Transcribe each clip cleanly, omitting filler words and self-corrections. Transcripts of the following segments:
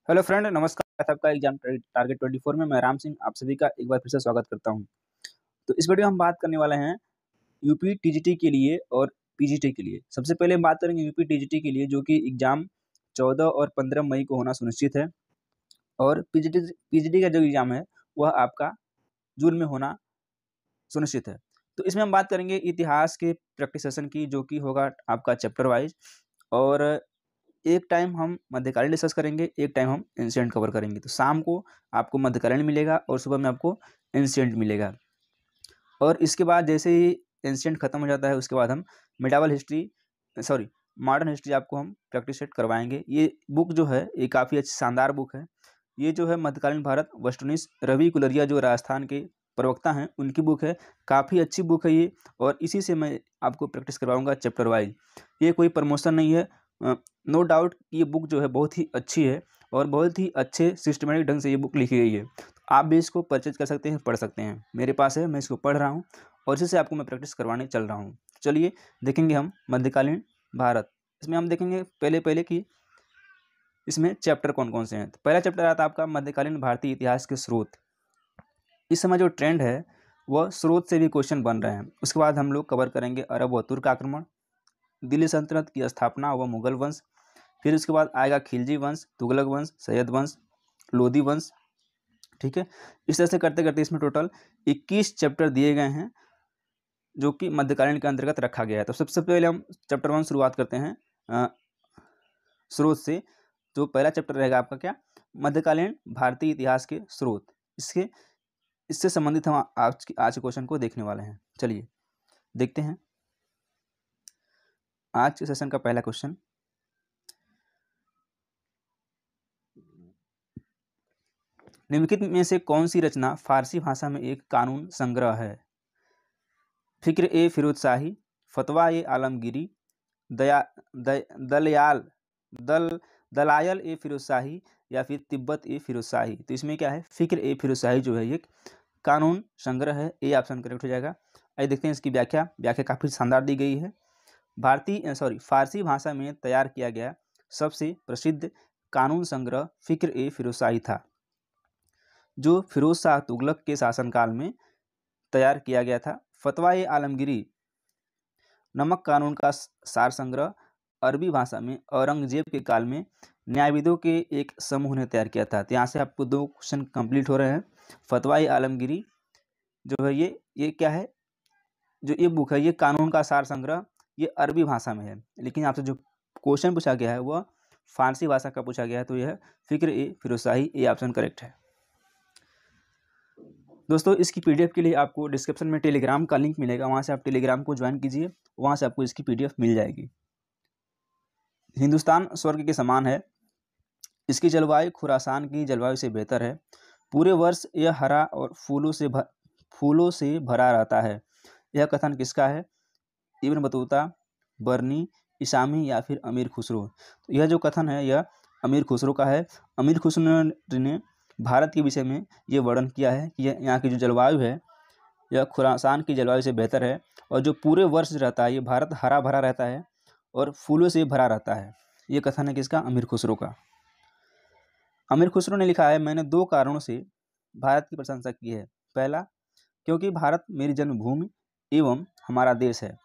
Hello friend, नमस्कार। सबका exam target 24 में मैं राम सिंह आप सभी का एक बार फिर से स्वागत करता हूं। तो इस वीडियो में हम बात करने वाले हैं यूपी टीजीटी के लिए और पीजीटी के लिए। सबसे पहले हम बात करेंगे यूपी टीजीटी के लिए, जो कि एग्जाम 14 और 15 मई को होना सुनिश्चित है। और पीजीटी का जो एग्जाम है वह आपका जून में होना सुनिश्चित है। तो इसमें हम बात करेंगे इतिहास के प्रैक्टिस सेशन की, जो कि होगा आपका चैप्टर वाइज। और एक टाइम हम मध्यकालीन डिस्कस करेंगे, एक टाइम हम एंशिएंट कवर करेंगे। तो शाम को आपको मध्यकालीन मिलेगा और सुबह में आपको एंशिएंट मिलेगा। और इसके बाद जैसे ही एंशिएंट खत्म हो जाता है, उसके बाद हम मॉडर्न हिस्ट्री आपको हम प्रैक्टिस सेट करवाएंगे। ये बुक जो है ये काफ़ी अच्छी शानदार बुक है। ये जो है मध्यकालीन भारत वस्तुनिष्ठ रवि कुलरिया जो राजस्थान के प्रवक्ता हैं उनकी बुक है। काफ़ी अच्छी बुक है ये, और इसी से मैं आपको प्रैक्टिस करवाऊंगा चैप्टर वाइज। ये कोई प्रमोशन नहीं है। नो डाउट ये बुक जो है बहुत ही अच्छी है और बहुत ही अच्छे सिस्टमेटिक ढंग से ये बुक लिखी गई है। आप भी इसको परचेज कर सकते हैं, पढ़ सकते हैं। मेरे पास है, मैं इसको पढ़ रहा हूँ और इसी से आपको मैं प्रैक्टिस करवाने चल रहा हूँ। चलिए देखेंगे हम मध्यकालीन भारत। इसमें हम देखेंगे पहले कि इसमें चैप्टर कौन कौन से हैं। तो पहला चैप्टर आता है आपका मध्यकालीन भारतीय इतिहास के स्रोत। इस समय जो ट्रेंड है वह स्रोत से भी क्वेश्चन बन रहे हैं। उसके बाद हम लोग कवर करेंगे अरब व तुर्क आक्रमण, दिल्ली सल्तनत की स्थापना व मुगल वंश। फिर उसके बाद आएगा खिलजी वंश, तुगलक वंश, सैयद वंश, लोधी वंश। ठीक है, इस तरह से करते करते इसमें टोटल 21 चैप्टर दिए गए हैं, जो कि मध्यकालीन के अंतर्गत रखा गया है। तो सबसे पहले हम चैप्टर 1 शुरुआत करते हैं स्रोत से। तो पहला चैप्टर रहेगा आपका क्या, मध्यकालीन भारतीय इतिहास के स्रोत। इससे संबंधित हम आज के क्वेश्चन को देखने वाले हैं। चलिए देखते हैं आज के सेशन का पहला क्वेश्चन। निम्नलिखित में से कौन सी रचना फारसी भाषा में एक कानून संग्रह है? फिक्र ए फिरोज शाही, फतवा ए आलमगीरी, दया दलयाल दल दलायल ए फिरोज शाही, या फिर तिब्बत ए फिरोज शाही। तो इसमें क्या है, फिक्र ए फिरोज शाही जो है ये कानून संग्रह है। ए ऑप्शन करेक्ट हो जाएगा। आइए देखते हैं इसकी व्याख्या काफ़ी शानदार दी गई है। फारसी भाषा में तैयार किया गया सबसे प्रसिद्ध कानून संग्रह फिक्र ए फिरोज शाही था, जो फिरोज शाह तुगलक के शासनकाल में तैयार किया गया था। फतवा ए आलमगीरी नमक कानून का सार संग्रह अरबी भाषा में औरंगजेब के काल में न्यायविदों के एक समूह ने तैयार किया था। तो यहाँ से आपको 2 क्वेश्चन कंप्लीट हो रहे हैं। फतवा ए आलमगीरी जो है ये क्या है, जो ये बुक है ये कानून का सार संग्रह, ये अरबी भाषा में है। लेकिन आपसे जो क्वेश्चन पूछा गया है वह फारसी भाषा का पूछा गया है। तो यह फिक्र ए फिरोज शाही, ए ऑप्शन करेक्ट है। दोस्तों इसकी पीडीएफ के लिए आपको डिस्क्रिप्शन में टेलीग्राम का लिंक मिलेगा, वहाँ से आप टेलीग्राम को ज्वाइन कीजिए, वहाँ से आपको इसकी पीडीएफ मिल जाएगी। हिंदुस्तान स्वर्ग के समान है, इसकी जलवायु खुरासान की जलवायु से बेहतर है, पूरे वर्ष यह हरा और फूलों से भरा रहता है। यह कथन किसका है? इब्न बतूता, बर्नी, इसामी, या फिर अमीर खुसरो। तो यह जो कथन है यह अमीर खुसरो का है। अमीर खुसरो ने भारत के विषय में ये वर्णन किया है कि यहाँ की जो जलवायु है यह खुरासान की जलवायु से बेहतर है, और जो पूरे वर्ष रहता है ये भारत हरा भरा रहता है और फूलों से भरा रहता है। ये कथन है किसका? अमीर खुसरो का। अमीर खुसरो ने लिखा है, मैंने 2 कारणों से भारत की प्रशंसा की है। पहला, क्योंकि भारत मेरी जन्मभूमि एवं हमारा देश है।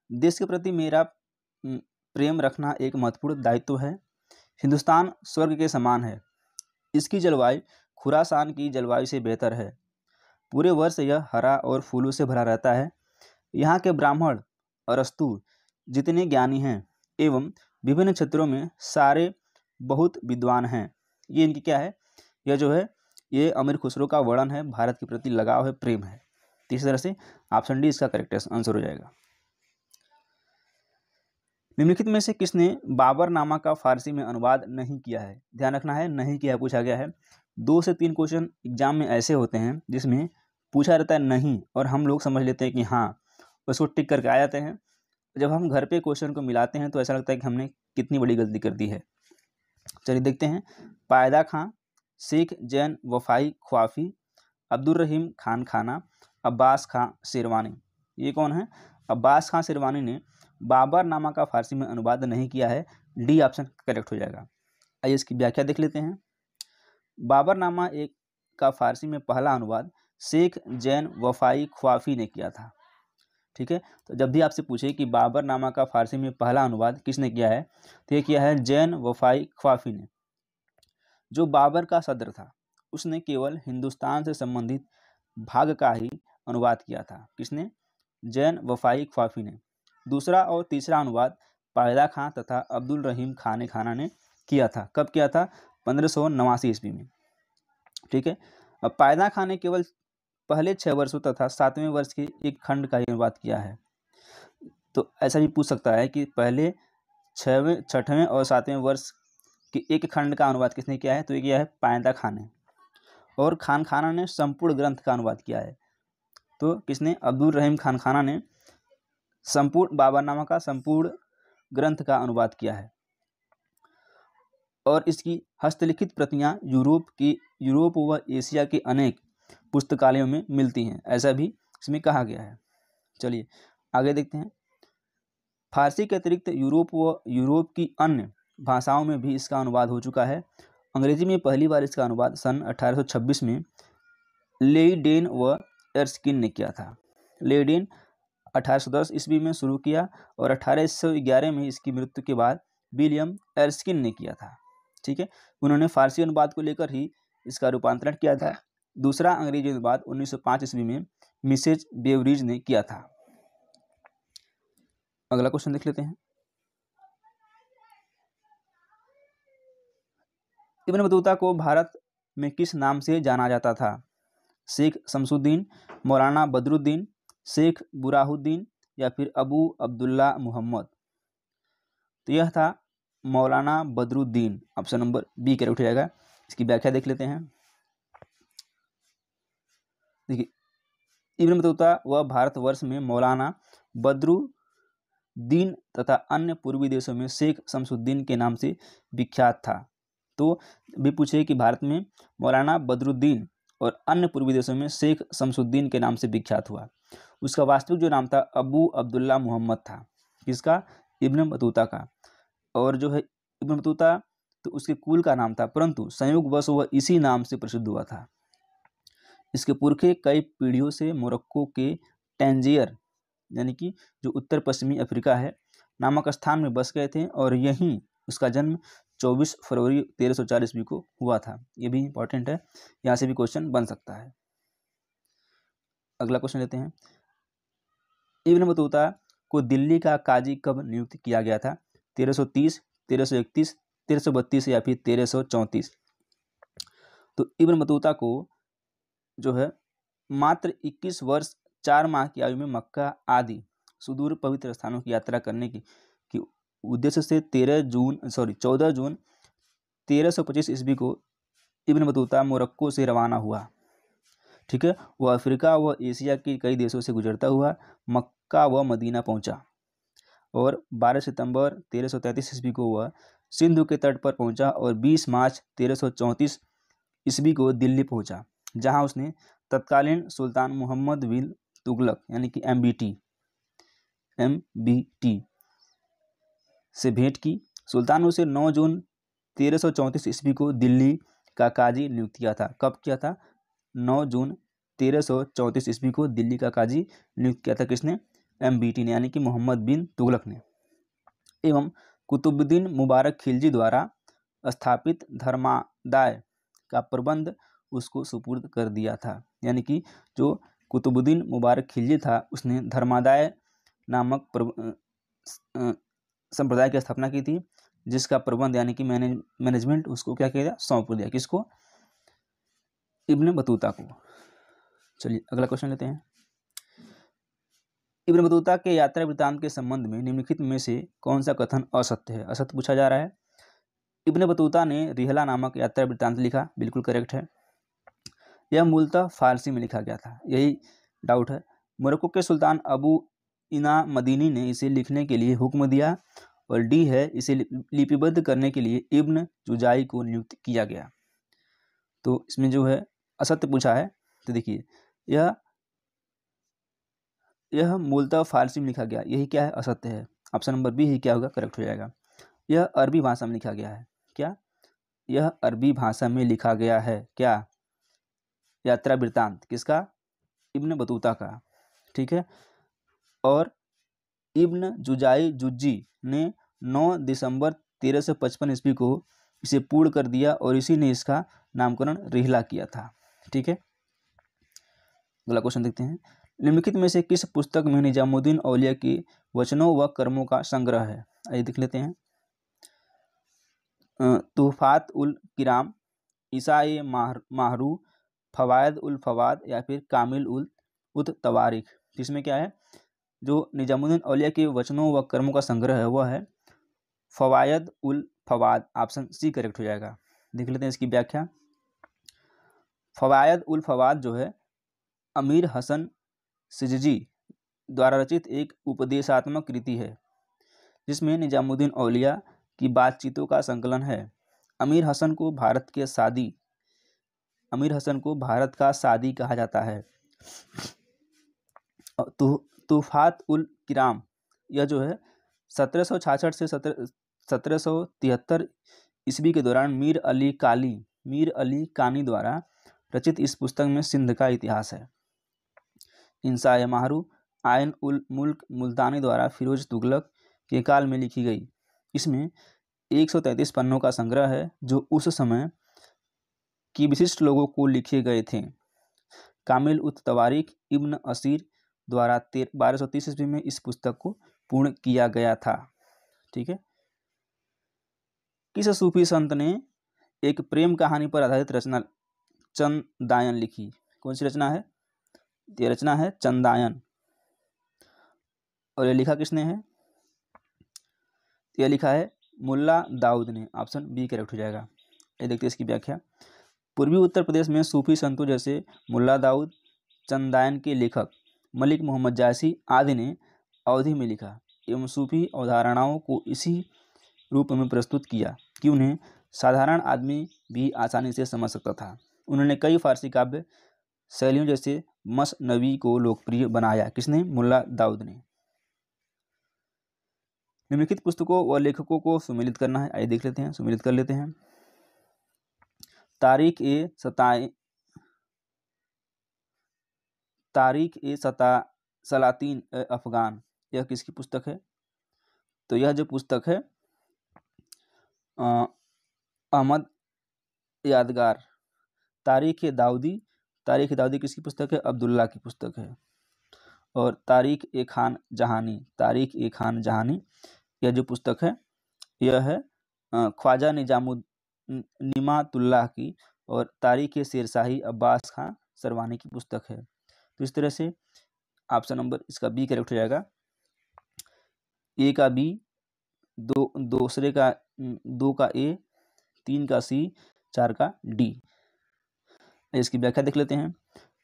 देश के प्रति मेरा प्रेम रखना एक महत्वपूर्ण दायित्व है। हिंदुस्तान स्वर्ग के समान है, इसकी जलवायु खुरासान की जलवायु से बेहतर है, पूरे वर्ष यह हरा और फूलों से भरा रहता है। यहाँ के ब्राह्मण अरस्तु जितने ज्ञानी हैं एवं विभिन्न क्षेत्रों में सारे बहुत विद्वान हैं। ये इनकी क्या है, यह जो है ये अमीर खुसरो का वर्णन है, भारत के प्रति लगाव है, प्रेम है। तो इस तरह से ऑप्शन डी इसका करेक्ट आंसर हो जाएगा। निम्नलिखित में से किसने बाबरनामा का फारसी में अनुवाद नहीं किया है? ध्यान रखना है, नहीं किया पूछा गया है। 2 से 3 क्वेश्चन एग्जाम में ऐसे होते हैं जिसमें पूछा रहता है नहीं, और हम लोग समझ लेते हैं कि हाँ, उसको टिक करके आ जाते हैं। जब हम घर पे क्वेश्चन को मिलाते हैं तो ऐसा लगता है कि हमने कितनी बड़ी गलती कर दी है। चलिए देखते हैं। पायदा खां, शेख जैन वफाई ख्वाफी, अब्दुल रहीम खान खाना, अब्बास खां शेरवानी। ये कौन है? अब्बास खां शेरवानी ने बाबरनामा का फारसी में अनुवाद नहीं किया है। डी ऑप्शन करेक्ट हो जाएगा। आइए इसकी व्याख्या देख लेते हैं। बाबरनामा एक का फारसी में पहला अनुवाद शेख जैन वफाई ख्वाफी ने किया था। ठीक है, तो जब भी आपसे पूछे कि बाबरनामा का फारसी में पहला अनुवाद किसने किया है, तो ये किया है जैन वफाई ख्वाफी ने। जो बाबर का सदर था उसने केवल हिंदुस्तान से संबंधित भाग का ही अनुवाद किया था। किसने? जैन वफाई ख्वाफी ने। दूसरा और तीसरा अनुवाद पायदा खां तथा अब्दुल रहीम खान खाना ने किया था। कब किया था? 1589 ईस्वी में। ठीक है, अब पायदा खां ने केवल पहले 6 वर्षों तथा 7वें वर्ष के एक खंड का ही अनुवाद किया है। तो ऐसा भी पूछ सकता है कि पहले 6वें 6वें और 7वें वर्ष के एक खंड का अनुवाद किसने किया है, तो ये किया है पायदा खां ने। और खान खाना ने संपूर्ण ग्रंथ का अनुवाद किया है। तो किसने? अब्दुल रहीम खान खाना ने संपूर्ण बाबरनामा का संपूर्ण ग्रंथ का अनुवाद किया है। और इसकी हस्तलिखित प्रतियां यूरोप व एशिया के अनेक पुस्तकालयों में मिलती हैं, ऐसा भी इसमें कहा गया है। चलिए आगे देखते हैं। फारसी के अतिरिक्त यूरोप की अन्य भाषाओं में भी इसका अनुवाद हो चुका है। अंग्रेजी में पहली बार इसका अनुवाद सन 1826 में लेइडेन व एर्स्किन ने किया था। लेइडेन 1810 ईस्वी में शुरू किया और 1811 में इसकी मृत्यु के बाद विलियम एर्स्किन ने किया था। ठीक है, उन्होंने फारसी अनुवाद को लेकर ही इसका रूपांतरण किया था। दूसरा अंग्रेजी अनुवाद 1905 ईस्वी में मिसेज बेवरिज ने किया था। अगला क्वेश्चन देख लेते हैं। इब्न बतूता को भारत में किस नाम से जाना जाता था? शेख शमसुद्दीन, मौलाना बदरुद्दीन, शेख बुराहुद्दीन या फिर अबू अब्दुल्ला मोहम्मद? तो यह था Maulana Badruddin. Option number B correct हो जाएगा। इसकी व्याख्या देख लेते हैं। देखिए, इब्न बतूता वह भारतवर्ष में मौलाना बदरुद्दीन तथा अन्य पूर्वी देशों में शेख शमसुद्दीन के नाम से विख्यात था। तो भी पूछे कि भारत में मौलाना बदरुद्दीन और अन्य पूर्वी देशों में शेख शमसुद्दीन के नाम से विख्यात हुआ। उसका वास्तविक जो नाम था अबू अब्दुल्ला मोहम्मद था। किसका? इब्न बतूता का। और जो है इब्न बतूता तो उसके कुल का नाम था, परंतु संयोगवश वह इसी नाम से प्रसिद्ध हुआ था। इसके पुरखे कई पीढ़ियों से मोरक्को के टैंजियर यानी कि जो उत्तर पश्चिमी अफ्रीका है नामक स्थान में बस गए थे और यहीं उसका जन्म 24 फरवरी 1304 ईस्वी को हुआ था। ये भी इंपॉर्टेंट है, यहाँ से भी क्वेश्चन बन सकता है। अगला क्वेश्चन लेते हैं। इब्न बतूता को दिल्ली का काजी कब नियुक्त किया गया था? 1330, 1331, 1332 या फिर 1334? तो इब्न बतूता को जो है मात्र 21 वर्ष 4 माह की आयु में मक्का आदि सुदूर पवित्र स्थानों की यात्रा करने की उद्देश्य से 14 जून 1325 ईस्वी को इब्न बतूता मोरक्को से रवाना हुआ। ठीक है, वह अफ्रीका व एशिया के कई देशों से गुजरता हुआ मक्का व मदीना पहुंचा और 12 सितंबर 1333 ईस्वी को वह सिंधु के तट पर पहुंचा और 20 मार्च 1334 ईस्वी को दिल्ली पहुंचा, जहां उसने तत्कालीन सुल्तान मोहम्मद बिन तुगलक यानी कि MBT से भेंट की। सुल्तान ने उसे 9 जून 1334 ईस्वी को दिल्ली का काजी नियुक्त किया था। कब किया था? 9 जून 1334 ईस्वी को दिल्ली का काजी नियुक्त किया था। किसने? MBT ने यानी कि मोहम्मद बिन तुगलक ने। एवं कुतुबुद्दीन मुबारक खिलजी द्वारा स्थापित धर्मादाय का प्रबंध उसको सुपुर्द कर दिया था। यानी कि जो कुतुबुद्दीन मुबारक खिलजी था उसने धर्मादाय नामक संप्रदाय की स्थापना की थी, जिसका प्रबंध यानी कि मैनेजमेंट उसको क्या किया? सौंप दिया। किसको? इब्न बतूता को। चलिए अगला क्वेश्चन लेते हैं। इब्न बतूता के यात्रा वृत्तांत के संबंध में निम्नलिखित में से कौन सा कथन असत्य है? असत्य पूछा जा रहा है। इब्न बतूता ने रिहला नामक यात्रा वृत्तांत लिखा, बिल्कुल करेक्ट है। यह मूलतः फारसी में लिखा गया था, यही डाउट है। मोरक्को के सुल्तान अबू इना मदीनी ने इसे लिखने के लिए हुक्म दिया। और डी है, इसे लिपिबद्ध करने के लिए इब्न जुजाई को नियुक्त किया गया। तो इसमें जो है असत्य पूछा है। तो देखिए यह मूलतः फारसी में लिखा गया, यही क्या है? असत्य है। ऑप्शन नंबर बी ही क्या होगा? करेक्ट हो जाएगा। यह अरबी भाषा में लिखा गया है। क्या? यह अरबी भाषा में लिखा गया है। क्या? यात्रा वृत्तांत किसका? इब्न बतूता का। ठीक है। और इब्न जुजाई जुज्जी ने 9 दिसंबर 1355 ईस्वी को इसे पूर्ण कर दिया और इसी ने इसका नामकरण रिहला किया था। ठीक है। अगला क्वेश्चन देखते हैं। निम्नलिखित में से किस पुस्तक में निजामुद्दीन औलिया के वचनों व कर्मों का संग्रह है? आइए देख लेते हैं। तुहफात उल किराम, इसाए माहरू, फवायद उल फवाद या फिर कामिल उल उत तवारिख। इसमें क्या है? जो निजामुद्दीन औलिया के वचनों व कर्मों का संग्रह है वह है फवायद उल फवाद। ऑप्शन सी करेक्ट हो जाएगा। देख लेते हैं इसकी व्याख्या। फवायद उल फवाद जो है अमीर हसन सिजजी द्वारा रचित एक उपदेशात्मक कृति है जिसमें निजामुद्दीन औलिया की बातचीतों का संकलन है। अमीर हसन को भारत का सादी कहा जाता है। तुफात उल किराम यह जो है 1766 से 1773 ईस्वी के दौरान मीर अली कानी द्वारा रचित इस पुस्तक में सिंध का इतिहास है। इंसाए माहरू आयन उल मुल्क मुल्तानी द्वारा फिरोज तुगलक के काल में लिखी गई। इसमें 133 पन्नों का संग्रह है जो उस समय की विशिष्ट लोगों को लिखे गए थे। कामिल उत तवारिख इब्न असीर द्वारा 1230 ईस्वी में इस पुस्तक को पूर्ण किया गया था। ठीक है। किस सूफी संत ने एक प्रेम कहानी पर आधारित रचना चंदायन लिखी? कौन सी रचना है? ये रचना है चंदायन। और ये लिखा किसने है? यह लिखा है मुल्ला दाऊद ने। ऑप्शन बी करेक्ट हो जाएगा। ये देखते हैं इसकी व्याख्या। पूर्वी उत्तर प्रदेश में सूफी संतों जैसे मुल्ला दाऊद, चंदायन के लेखक मलिक मोहम्मद जायसी आदि ने अवधी में लिखा एवं सूफी अवधारणाओं को इसी रूप में प्रस्तुत किया कि उन्हें साधारण आदमी भी आसानी से समझ सकता था। उन्होंने कई फारसी काव्य शैलियों जैसे मसनवी को लोकप्रिय बनाया। किसने? मुल्ला दाऊद ने। निम्नलिखित पुस्तकों व लेखकों को सुमेलित करना है। आइए देख लेते हैं, सुमेलित कर लेते हैं। तारीख ए सलातीन अफगान यह किसकी पुस्तक है? तो यह जो पुस्तक है अहमद यादगार। तारीख ए दाऊदी किसकी पुस्तक है? अब्दुल्ला की पुस्तक है। और तारीख ए खान जहानी यह जो पुस्तक है यह है ख्वाजा निमातुल्लाह की। और तारीख ए शेरशाही अब्बास खां सरवानी की पुस्तक है। तो इस तरह से ऑप्शन नंबर इसका बी करेक्ट हो जाएगा। ए का बी, दूसरे का 2 का ए, 3 का सी, 4 का डी। इसकी व्याख्या देख लेते हैं।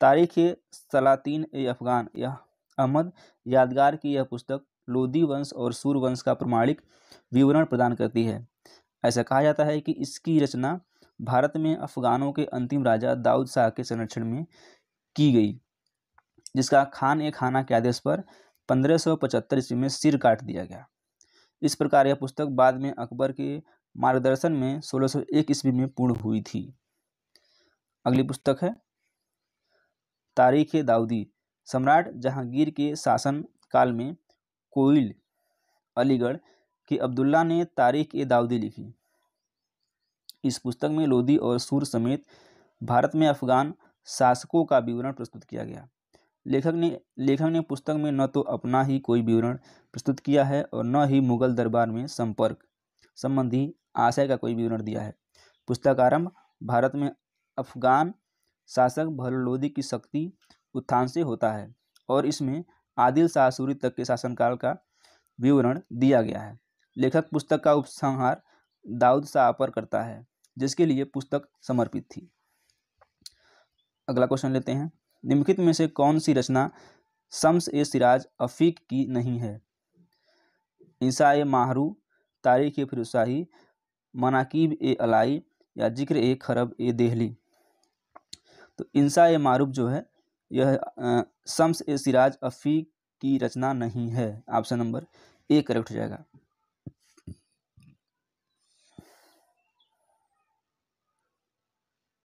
तारीख ए सलातीन ए अफगान यह अहमद यादगार की यह पुस्तक लोदी वंश और सूर वंश का प्रमाणिक विवरण प्रदान करती है। ऐसा कहा जाता है कि इसकी रचना भारत में अफगानों के अंतिम राजा दाऊद शाह के संरक्षण में की गई, जिसका खान ए खाना के आदेश पर 1575 ईस्वी में सिर काट दिया गया। इस प्रकार यह पुस्तक बाद में अकबर के मार्गदर्शन में 1601 ईस्वी में पूर्ण हुई थी। अगली पुस्तक है तारीख ए दाऊदी। सम्राट जहांगीर के शासन काल में कोइल अलीगढ़ के अब्दुल्ला ने तारीख ए दाऊदी लिखी। इस पुस्तक में लोदी और सूर समेत भारत में अफगान शासकों का विवरण प्रस्तुत किया गया। लेखक ने पुस्तक में न तो अपना ही कोई विवरण प्रस्तुत किया है और न ही मुगल दरबार में संपर्क संबंधी आशय का कोई विवरण दिया है। पुस्तक आरंभ भारत में अफगान शासक बहलोल लोदी की शक्ति उत्थान से होता है और इसमें आदिल शाह सूरी तक के शासनकाल का विवरण दिया गया है। लेखक पुस्तक का उपसंहार दाऊद शाह पर करता है, जिसके लिए पुस्तक समर्पित थी। अगला क्वेश्चन लेते हैं। निम्नलिखित में से कौन सी रचना शम्स ए सिराज अफीक की नहीं है? इंसा ए माहरू, तारीख ए फिरोजशाही, मनाकीब ए अलाई या जिक्र ए खरब ए देहली। तो इंसा ए मारूफ जो है यह शम्स ए सिराज अफीक की रचना नहीं है। ऑप्शन नंबर ए करेक्ट हो जाएगा।